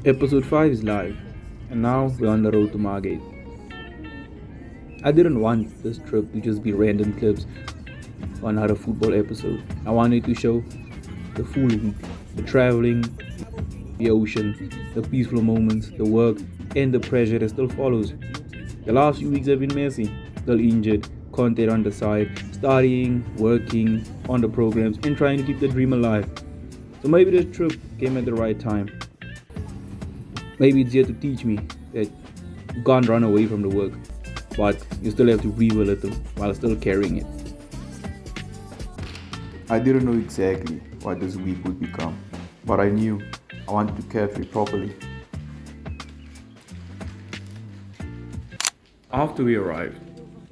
Episode 5 is live, and now we're on the road to Margate. I didn't want this trip to just be random clips for another football episode. I wanted to show the full week, the traveling, the ocean, the peaceful moments, the work, and the pressure that still follows. The last few weeks have been messy, still injured, content on the side, studying, working on the programs, and trying to keep the dream alive. So maybe this trip came at the right time. Maybe it's here to teach me that you can't run away from the work, but you still have to breathe a little while still carrying it. I didn't know exactly what this week would become, but I knew I wanted to capture it properly. After we arrived,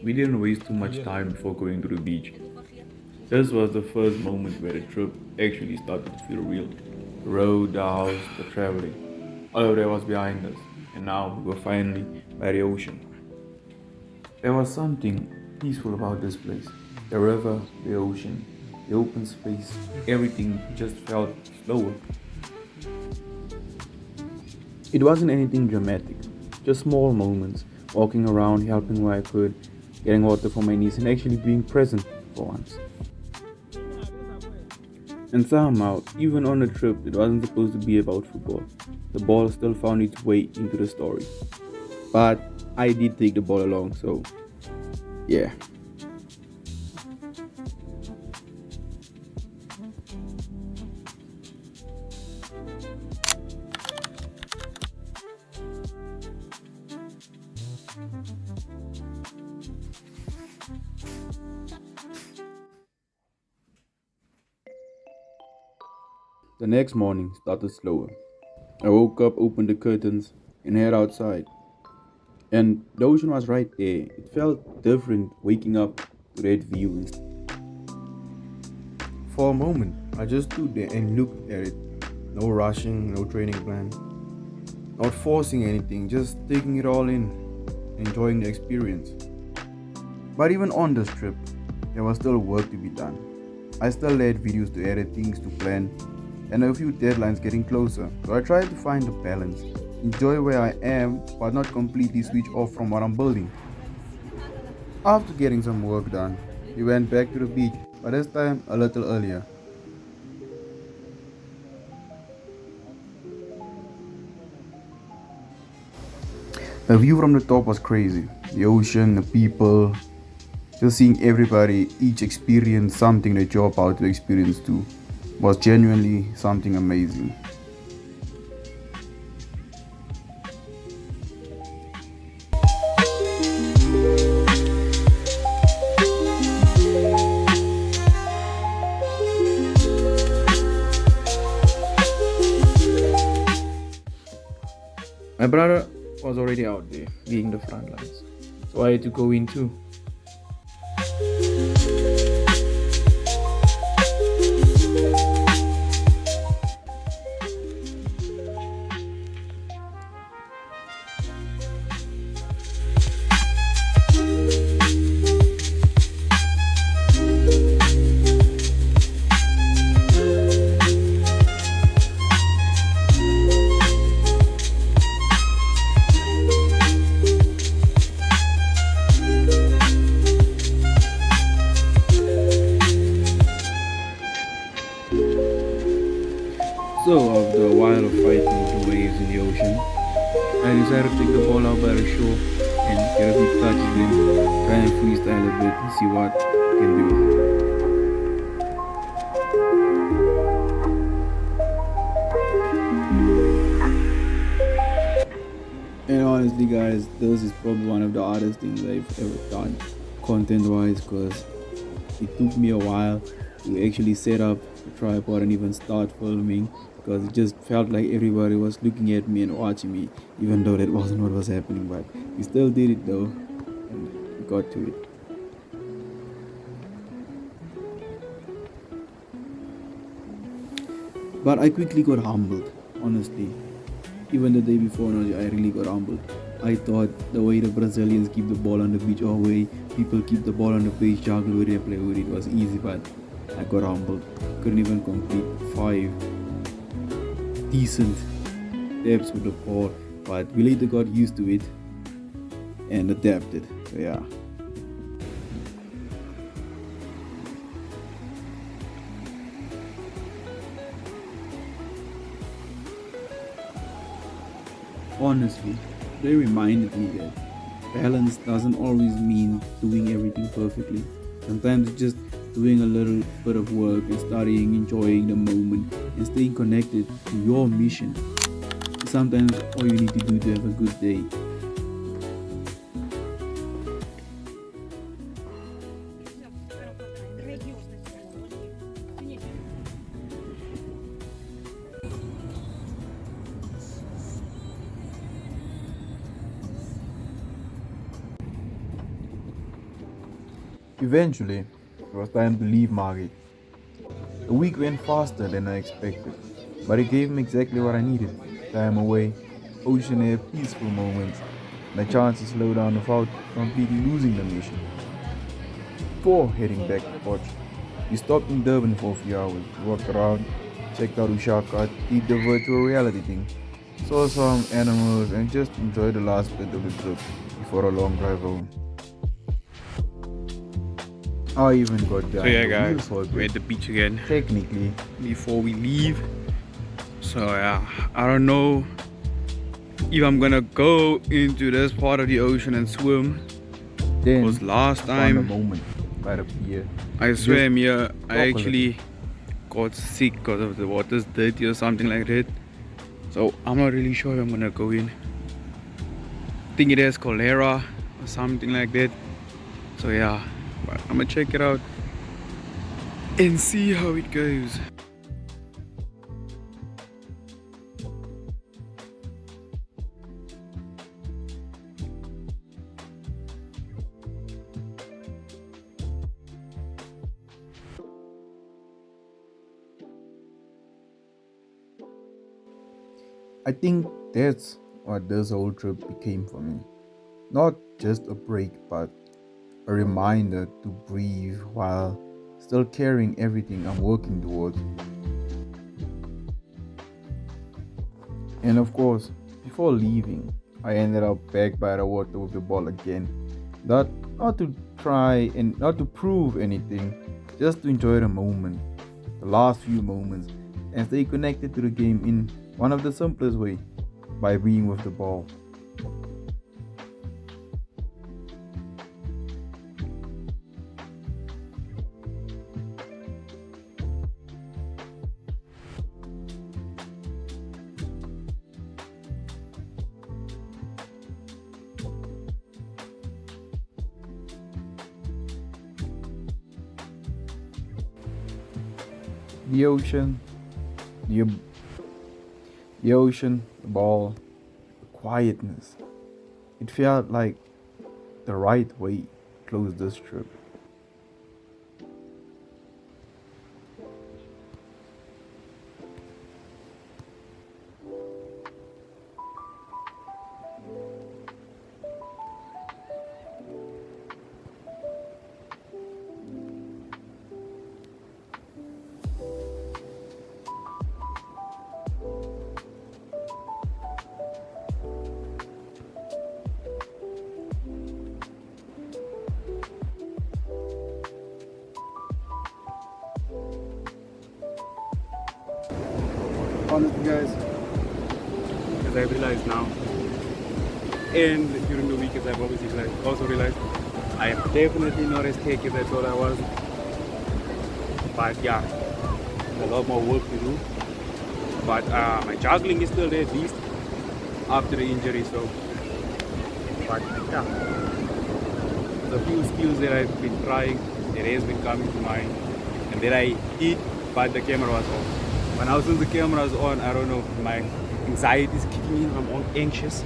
we didn't waste too much time before going to the beach. This was the first moment where the trip actually started to feel real. The road, the house, the traveling, all of that was behind us, and now we were finally by the ocean. There was something peaceful about this place. The river, the ocean, the open space, everything just felt slower. It wasn't anything dramatic, just small moments, walking around, helping where I could, getting water for my niece, and actually being present for once. And somehow, even on the trip, it wasn't supposed to be about football. The ball still found its way into the story. But I did take the ball along, so yeah. The next morning started slower. I woke up, opened the curtains, and head outside. And the ocean was right there. It felt different waking up to that view. For a moment, I just stood there and looked at it. No rushing, no training plan, not forcing anything, just taking it all in, enjoying the experience. But even on this trip, there was still work to be done. I still had videos to edit, things to plan, and a few deadlines getting closer. So I tried to find a balance, enjoy where I am, but not completely switch off from what I'm building. After getting some work done, we went back to the beach, but this time a little earlier. The view from the top was crazy. The ocean, the people, just seeing everybody each experience something that you're about to experience too was genuinely something amazing. My brother was already out there, being the front lines, so I had to go in too. So, after a while of fighting with the waves in the ocean, I decided to take the ball out by the shore and get a few touches in, try and freestyle a bit and see what I can do. And honestly, guys, this is probably one of the hardest things I've ever done, content-wise, because it took me a while to actually set up the tripod and even start filming, because it just felt like everybody was looking at me and watching me, even though that wasn't what was happening. But we still did it though, and we got to it. But I quickly got humbled, honestly. Even the day before, I really got humbled. I thought the way the Brazilians keep the ball on the beach, or way people keep the ball on the beach, juggle with it, play with it, was easy, but I got humbled. Couldn't even complete 5 decent steps with the ball, but we later got used to it and adapted. So yeah. Honestly, they reminded me that balance doesn't always mean doing everything perfectly. Sometimes it's just doing a little bit of work and studying, enjoying the moment, and staying connected to your mission. Sometimes all you need to do to have a good day. Eventually, it was time to leave Margate. The week went faster than I expected, but it gave me exactly what I needed: time away, ocean air, peaceful moments, and a chance to slow down without completely losing the mission. Before heading back to Poch, we stopped in Durban for a few hours, walked around, checked out Ushaka, did the virtual reality thing, saw some animals, and just enjoyed the last bit of the trip before a long drive home. I even got So behind yeah, the wheel guys, for a we're bit. at the beach again Technically, before we leave. So yeah, I don't know if I'm gonna go into this part of the ocean and swim. then Because last I found a time moment by the pier. I Just swam here, I talk a actually got sick because of the water's dirty or something like that. So I'm not really sure if I'm gonna go in. I think it has cholera or something like that. So yeah, but I'm gonna check it out and see how it goes. I think that's what this whole trip became for me. Not just a break, but a reminder to breathe while still carrying everything I'm working towards. And of course, before leaving, I ended up back by the water with the ball again. Not, not to try and not to prove anything, just to enjoy the moment, the last few moments, and stay connected to the game in one of the simplest way, by being with the ball. The ocean, the, the ocean, the ball, the quietness. It felt like the right way to close this trip. Honestly, guys, as I realize now, and during the week, as I've obviously also realized, I am definitely not as tech as I thought I was. But yeah, a lot more work to do. But my juggling is still there, at least after the injury. So, but yeah, the few skills that I've been trying, that has been coming to mind, and that I did, but the camera was off. But now since the camera is on, I don't know, my anxiety is kicking in. I'm all anxious.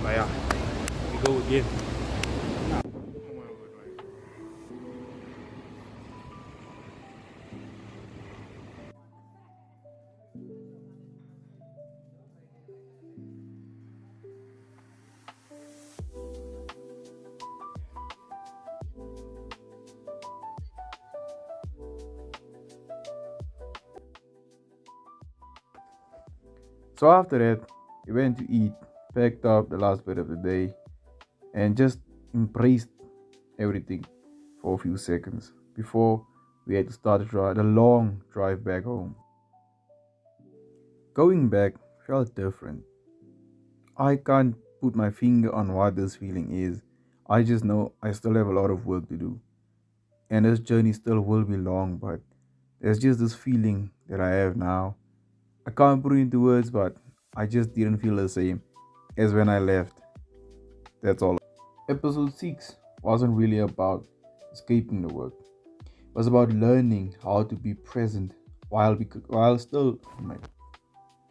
But yeah, we go again. So after that, We went to eat, packed up the last bit of the day, and just embraced everything for a few seconds before we had to start the long drive back home. Going back felt different. I can't put my finger on what this feeling is. I just know I still have a lot of work to do. And this journey still will be long, but there's just this feeling that I have now. I can't put it into words, but I just didn't feel the same as when I left. That's all. Episode 6 wasn't really about escaping the work. It was about learning how to be present while still.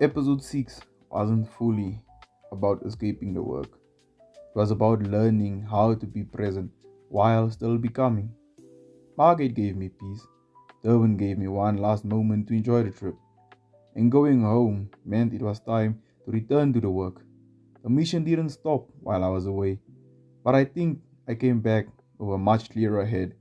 Episode 6 wasn't fully about escaping the work. It was about learning how to be present while still becoming. Margate gave me peace. Durban gave me one last moment to enjoy the trip. And going home meant it was time to return to the work. The mission didn't stop while I was away, but I think I came back with a much clearer head.